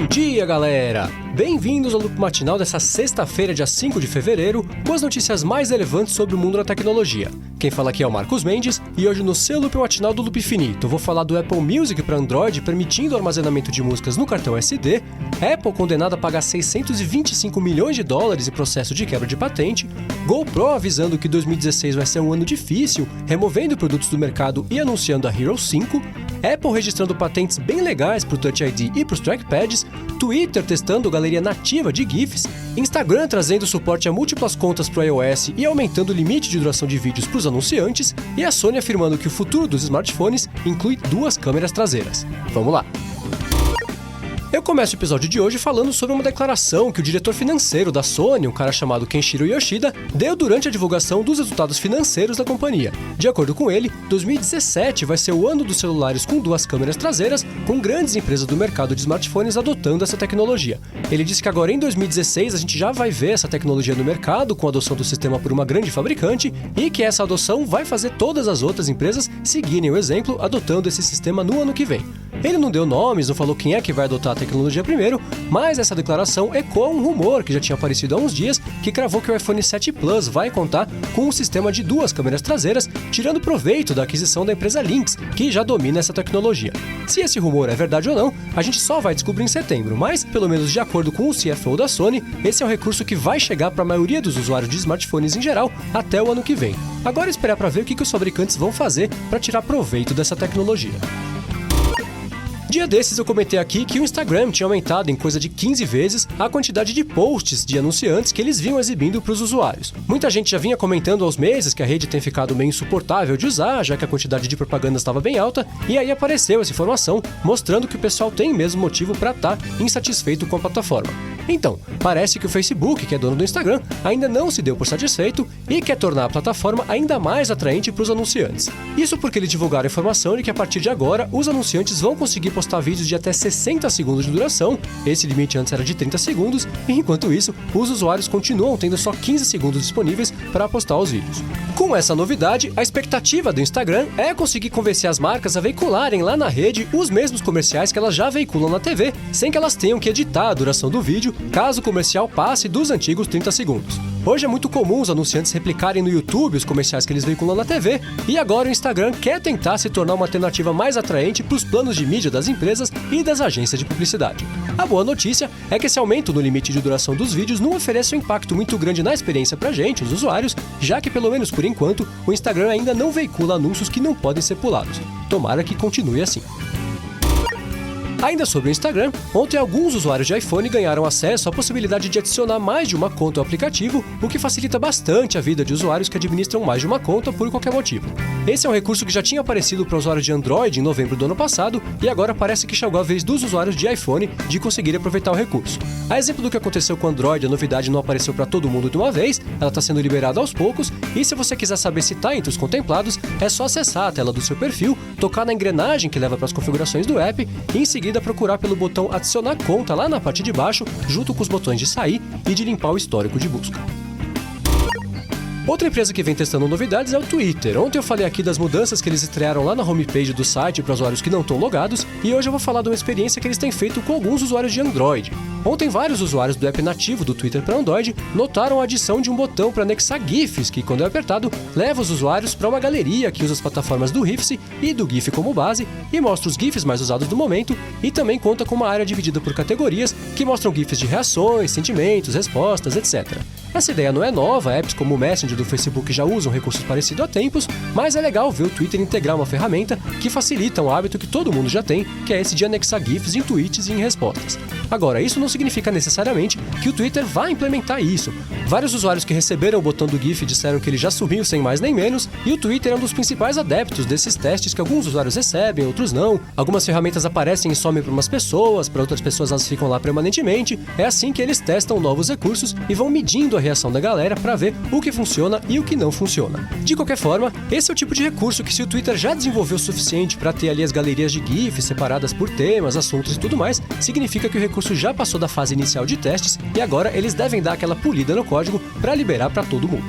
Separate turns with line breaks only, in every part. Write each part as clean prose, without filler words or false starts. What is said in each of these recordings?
Bom dia, galera! Bem-vindos ao Loop Matinal dessa sexta-feira, dia 5 de fevereiro, com as notícias mais relevantes sobre o mundo da tecnologia. Quem fala aqui é o Marcos Mendes, e hoje no seu Loop Matinal do Loop Infinito, eu vou falar do Apple Music para Android permitindo o armazenamento de músicas no cartão SD, Apple condenada a pagar $625 milhões em processo de quebra de patente, GoPro avisando que 2016 vai ser um ano difícil, removendo produtos do mercado e anunciando a Hero 5, Apple registrando patentes bem legais para o Touch ID e para os trackpads, Twitter testando galeria nativa de GIFs, Instagram trazendo suporte a múltiplas contas para o iOS e aumentando o limite de duração de vídeos para os anunciantes, e a Sony afirmando que o futuro dos smartphones inclui 2 câmeras traseiras. Vamos lá! Eu começo o episódio de hoje falando sobre uma declaração que o diretor financeiro da Sony, um cara chamado Kenshiro Yoshida, deu durante a divulgação dos resultados financeiros da companhia. De acordo com ele, 2017 vai ser o ano dos celulares com 2 câmeras traseiras, com grandes empresas do mercado de smartphones adotando essa tecnologia. Ele disse que agora em 2016 a gente já vai ver essa tecnologia no mercado com a adoção do sistema por uma grande fabricante e que essa adoção vai fazer todas as outras empresas seguirem o exemplo adotando esse sistema no ano que vem. Ele não deu nomes, não falou quem é que vai adotar a tecnologia primeiro, mas essa declaração ecoa um rumor que já tinha aparecido há uns dias, que cravou que o iPhone 7 Plus vai contar com um sistema de 2 câmeras traseiras, tirando proveito da aquisição da empresa Lynx, que já domina essa tecnologia. Se esse rumor é verdade ou não, a gente só vai descobrir em setembro, mas, pelo menos de acordo com o CFO da Sony, esse é um recurso que vai chegar para a maioria dos usuários de smartphones em geral até o ano que vem. Agora esperar para ver o que os fabricantes vão fazer para tirar proveito dessa tecnologia. Dia desses eu comentei aqui que o Instagram tinha aumentado em coisa de 15 vezes a quantidade de posts de anunciantes que eles vinham exibindo para os usuários. Muita gente já vinha comentando aos meses que a rede tem ficado meio insuportável de usar, já que a quantidade de propagandas estava bem alta, e aí apareceu essa informação mostrando que o pessoal tem mesmo motivo para estar insatisfeito com a plataforma. Então, parece que o Facebook, que é dono do Instagram, ainda não se deu por satisfeito e quer tornar a plataforma ainda mais atraente para os anunciantes. Isso porque eles divulgaram a informação de que a partir de agora os anunciantes vão conseguir postar vídeos de até 60 segundos de duração, esse limite antes era de 30 segundos, e enquanto isso, os usuários continuam tendo só 15 segundos disponíveis para postar os vídeos. Com essa novidade, a expectativa do Instagram é conseguir convencer as marcas a veicularem lá na rede os mesmos comerciais que elas já veiculam na TV, sem que elas tenham que editar a duração do vídeo, caso o comercial passe dos antigos 30 segundos. Hoje é muito comum os anunciantes replicarem no YouTube os comerciais que eles veiculam na TV, e agora o Instagram quer tentar se tornar uma alternativa mais atraente para os planos de mídia das empresas e das agências de publicidade. A boa notícia é que esse aumento no limite de duração dos vídeos não oferece um impacto muito grande na experiência pra gente, os usuários, já que pelo menos por enquanto o Instagram ainda não veicula anúncios que não podem ser pulados. Tomara que continue assim. Ainda sobre o Instagram, ontem alguns usuários de iPhone ganharam acesso à possibilidade de adicionar mais de uma conta ao aplicativo, o que facilita bastante a vida de usuários que administram mais de uma conta por qualquer motivo. Esse é um recurso que já tinha aparecido para usuários de Android em novembro do ano passado e agora parece que chegou a vez dos usuários de iPhone de conseguir aproveitar o recurso. A exemplo do que aconteceu com o Android, a novidade não apareceu para todo mundo de uma vez, ela está sendo liberada aos poucos, e se você quiser saber se está entre os contemplados, é só acessar a tela do seu perfil, tocar na engrenagem que leva para as configurações do app e em seguida procurar pelo botão adicionar conta lá na parte de baixo, junto com os botões de sair e de limpar o histórico de busca. Outra empresa que vem testando novidades é o Twitter. Ontem eu falei aqui das mudanças que eles estrearam lá na homepage do site para usuários que não estão logados, e hoje eu vou falar de uma experiência que eles têm feito com alguns usuários de Android. Ontem vários usuários do app nativo do Twitter para Android notaram a adição de um botão para anexar GIFs, que quando é apertado, leva os usuários para uma galeria que usa as plataformas do Riffs e do GIF como base e mostra os GIFs mais usados do momento, e também conta com uma área dividida por categorias que mostram GIFs de reações, sentimentos, respostas, etc. Essa ideia não é nova, apps como o Messenger do Facebook já usam recursos parecidos há tempos, mas é legal ver o Twitter integrar uma ferramenta que facilita um hábito que todo mundo já tem, que é esse de anexar GIFs em tweets e em respostas. Agora, isso não significa necessariamente que o Twitter vai implementar isso. Vários usuários que receberam o botão do GIF disseram que ele já sumiu sem mais nem menos, e o Twitter é um dos principais adeptos desses testes que alguns usuários recebem, outros não. Algumas ferramentas aparecem e somem para umas pessoas, para outras pessoas elas ficam lá permanentemente. É assim que eles testam novos recursos e vão medindo a reação da galera para ver o que funciona e o que não funciona. De qualquer forma, esse é o tipo de recurso que, se o Twitter já desenvolveu o suficiente para ter ali as galerias de GIFs separadas por temas, assuntos e tudo mais, significa que o recurso já passou da fase inicial de testes e agora eles devem dar aquela polida no código para liberar para todo mundo.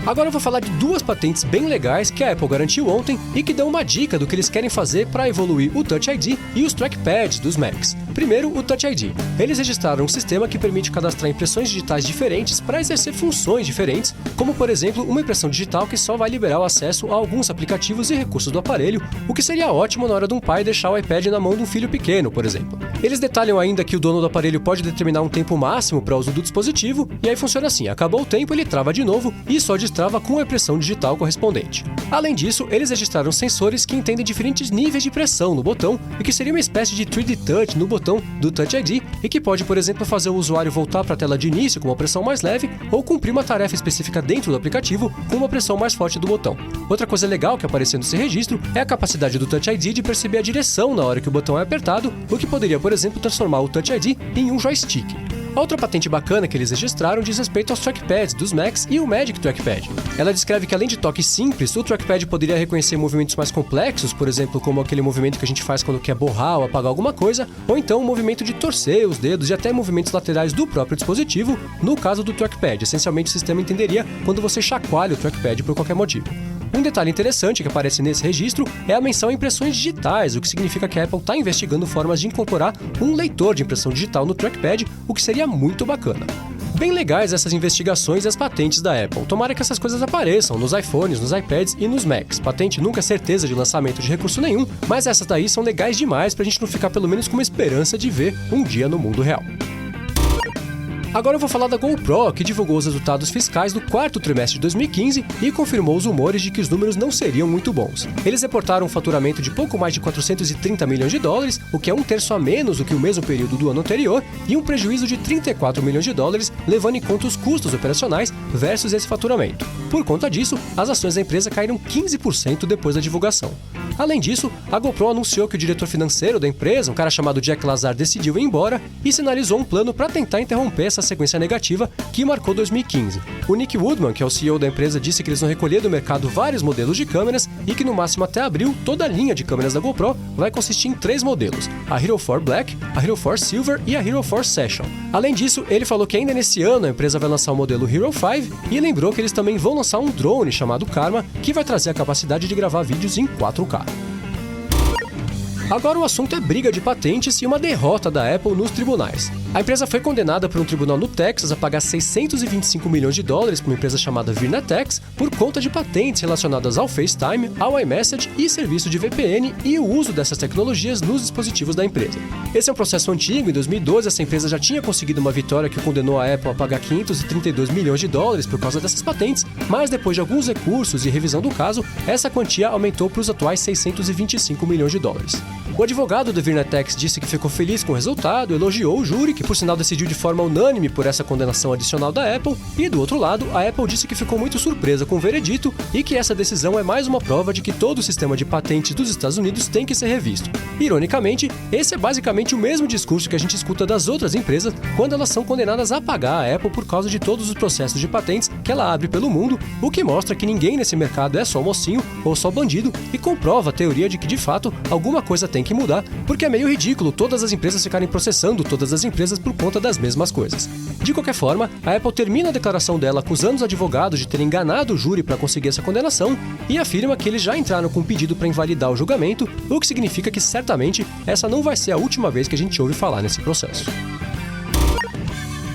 Agora eu vou falar de duas patentes bem legais que a Apple garantiu ontem e que dão uma dica do que eles querem fazer para evoluir o Touch ID e os trackpads dos Macs. Primeiro, o Touch ID. Eles registraram um sistema que permite cadastrar impressões digitais diferentes para exercer funções diferentes, como por exemplo uma impressão digital que só vai liberar o acesso a alguns aplicativos e recursos do aparelho, o que seria ótimo na hora de um pai deixar o iPad na mão de um filho pequeno, por exemplo. Eles detalham ainda que o dono do aparelho pode determinar um tempo máximo para uso do dispositivo, e aí funciona assim: acabou o tempo, ele trava de novo e só destrava com a impressão digital correspondente. Além disso, eles registraram sensores que entendem diferentes níveis de pressão no botão e que seria uma espécie de 3D Touch no botão do Touch ID e que pode, por exemplo, fazer o usuário voltar para a tela de início com uma pressão mais leve ou cumprir uma tarefa específica dentro do aplicativo com uma pressão mais forte do botão. Outra coisa legal que apareceu nesse registro é a capacidade do Touch ID de perceber a direção na hora que o botão é apertado, o que poderia, por exemplo, transformar o Touch ID em um joystick. A outra patente bacana que eles registraram diz respeito aos trackpads dos Macs e o Magic Trackpad. Ela descreve que além de toques simples, o trackpad poderia reconhecer movimentos mais complexos, por exemplo, como aquele movimento que a gente faz quando quer borrar ou apagar alguma coisa, ou então o movimento de torcer os dedos e até movimentos laterais do próprio dispositivo, no caso do trackpad. Essencialmente o sistema entenderia quando você chacoalha o trackpad por qualquer motivo. Um detalhe interessante que aparece nesse registro é a menção a impressões digitais, o que significa que a Apple está investigando formas de incorporar um leitor de impressão digital no trackpad, o que seria muito bacana. Bem legais essas investigações e as patentes da Apple. Tomara que essas coisas apareçam nos iPhones, nos iPads e nos Macs. Patente nunca é certeza de lançamento de recurso nenhum, mas essas daí são legais demais pra gente não ficar pelo menos com uma esperança de ver um dia no mundo real. Agora eu vou falar da GoPro, que divulgou os resultados fiscais do quarto trimestre de 2015 e confirmou os rumores de que os números não seriam muito bons. Eles reportaram um faturamento de pouco mais de 430 milhões de dólares, o que é um terço a menos do que o mesmo período do ano anterior, e um prejuízo de 34 milhões de dólares, levando em conta os custos operacionais versus esse faturamento. Por conta disso, as ações da empresa caíram 15% depois da divulgação. Além disso, a GoPro anunciou que o diretor financeiro da empresa, um cara chamado Jack Lazar, decidiu ir embora e sinalizou um plano para tentar interromper essa sequência negativa que marcou 2015. O Nick Woodman, que é o CEO da empresa, disse que eles vão recolher do mercado vários modelos de câmeras e que no máximo até abril toda a linha de câmeras da GoPro vai consistir em 3 modelos: a Hero 4 Black, a Hero 4 Silver e a Hero 4 Session. Além disso, ele falou que ainda nesse ano a empresa vai lançar o modelo Hero 5 e lembrou que eles também vão lançar um drone chamado Karma, que vai trazer a capacidade de gravar vídeos em 4K. Agora o assunto é briga de patentes e uma derrota da Apple nos tribunais. A empresa foi condenada por um tribunal no Texas a pagar 625 milhões de dólares para uma empresa chamada Virnatex por conta de patentes relacionadas ao FaceTime, ao iMessage e serviço de VPN e o uso dessas tecnologias nos dispositivos da empresa. Esse é um processo antigo. Em 2012, essa empresa já tinha conseguido uma vitória que condenou a Apple a pagar 532 milhões de dólares por causa dessas patentes, mas depois de alguns recursos e revisão do caso, essa quantia aumentou para os atuais 625 milhões de dólares. O advogado do Virnatex disse que ficou feliz com o resultado, elogiou o júri, que por sinal decidiu de forma unânime por essa condenação adicional da Apple, e do outro lado, a Apple disse que ficou muito surpresa com o veredito e que essa decisão é mais uma prova de que todo o sistema de patentes dos Estados Unidos tem que ser revisto. Ironicamente, esse é basicamente o mesmo discurso que a gente escuta das outras empresas quando elas são condenadas a pagar a Apple por causa de todos os processos de patentes que ela abre pelo mundo, o que mostra que ninguém nesse mercado é só mocinho ou só bandido e comprova a teoria de que, de fato, alguma coisa tem que mudar, porque é meio ridículo todas as empresas ficarem processando todas as empresas por conta das mesmas coisas. De qualquer forma, a Apple termina a declaração dela acusando os advogados de terem enganado o júri para conseguir essa condenação e afirma que eles já entraram com um pedido para invalidar o julgamento, o que significa que certamente essa não vai ser a última vez que a gente ouve falar nesse processo.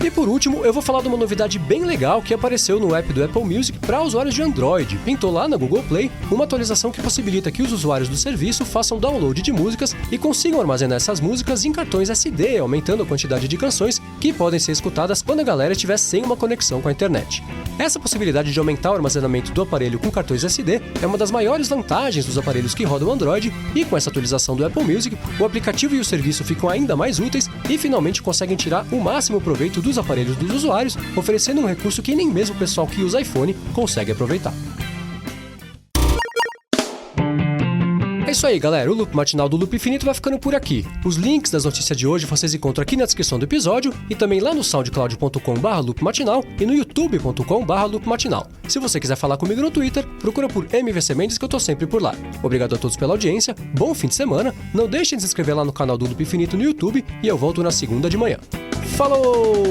E por último, eu vou falar de uma novidade bem legal que apareceu no app do Apple Music para usuários de Android. Pintou lá na Google Play uma atualização que possibilita que os usuários do serviço façam download de músicas e consigam armazenar essas músicas em cartões SD, aumentando a quantidade de canções que podem ser escutadas quando a galera estiver sem uma conexão com a internet. Essa possibilidade de aumentar o armazenamento do aparelho com cartões SD é uma das maiores vantagens dos aparelhos que rodam Android, e com essa atualização do Apple Music, o aplicativo e o serviço ficam ainda mais úteis e finalmente conseguem tirar o máximo proveito dos aparelhos dos usuários, oferecendo um recurso que nem mesmo o pessoal que usa iPhone consegue aproveitar. É isso aí, galera. O Loop Matinal do Loop Infinito vai ficando por aqui. Os links das notícias de hoje vocês encontram aqui na descrição do episódio e também lá no soundcloud.com/loopmatinal e no youtube.com/loopmatinal. Se você quiser falar comigo no Twitter, procura por MVC Mendes, que eu tô sempre por lá. Obrigado a todos pela audiência, bom fim de semana, não deixem de se inscrever lá no canal do Loop Infinito no YouTube e eu volto na segunda de manhã. Falou!